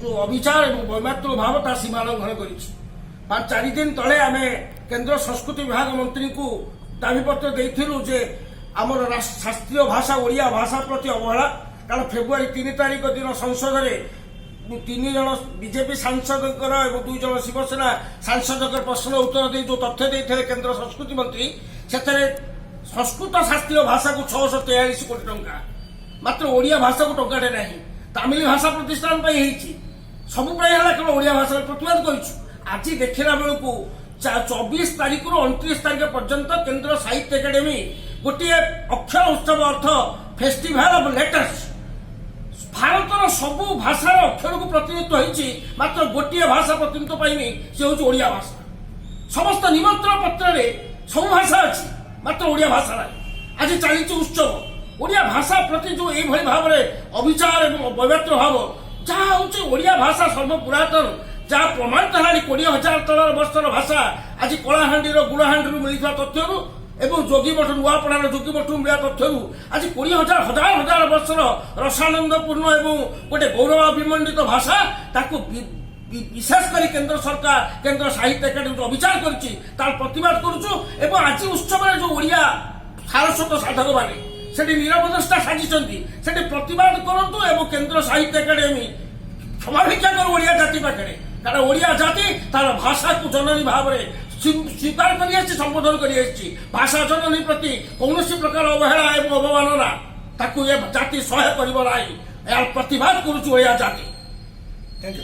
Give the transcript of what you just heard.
जो अविचार और वैमातृ भाव ता सीमा लंघन कर 4 दिन तले आम केंद्र संस्कृति विभाग मंत्री को दाबीपत्र देथिलु जे आमर शास्त्रीय भाषा ओडिया भाषा प्रति अवहेला कारण फेब्रुआरी 3 तारिख दिन संसद में 3 जन बीजेपी सांसद और 2 जन शिवसेना सांसद प्रश्न उत्तर दे जो तथ्य देते केंद्र संस्कृति मंत्री से संस्कृत शास्त्रीय भाषा को 643 कोटी टंका मात्र ओडिया भाषा को टंकाटे ना तमिल भाषा प्रतिष्ठान सब प्राय केवल ओडिया भाषा प्रतिवाद कर आज देखला बेलू 24 तारिख रु 29 तारिख पर्यंत केंद्र साहित्य एकाडेमी गोटे अक्षर उत्सव अर्थ फेस्टिवल ऑफ लेटर्स भारतर सबु भाषार अक्षर को प्रतिनिधित्व होती मात्र गोटे भाषा प्रतिनिधित्व पाइनी से हूँ ओडिया भाषा समस्त निमंत्रण पत्र सब भाषा अच्छी मात्र ओडिया भाषा ना आज चली उत्सव ओडिया भाषा प्रति जो ये भाव में अविचार और वैमातृ भाव जहाँ हूँ ओडिया भाषा सर्वपुरातन जहाँ प्रमाणित है 20,000 तलर वर्षर भाषा आज कलाहांडी गुड़ाहांडी मिलता तथ्य एवं जोगीमठ नुआपड़ार जोगीमठ मिला तथ्य आज 20,000 हजार हजार वर्षर रसानंदपूर्ण एवं गोटे गौरवाभिमंडित भाषा ताकू विशेषकर केंद्र सरकार केंद्र साहित्य एकाडेमी जो अविचार कर प्रतिवाद करुचु आज उत्सव जो ओडिया सारस्वत साधक मैंने से निरवदस्था साजिशंती से प्रतिवाद करतु एवं केंद्र साहित्य एकाडेमी क्षमाभिक्षा कर ओडिया जाति पाखे कारण ओडिया जाति तार भाषा को जननी भाव में स्वीकार कर संबोधन कर भाषा जननी प्रति कौन प्रकार अवहेला एवं अवमानना ताकू ये जाति सह्य कर प्रतिवाद करुचु ओडिया जाति। Thank you.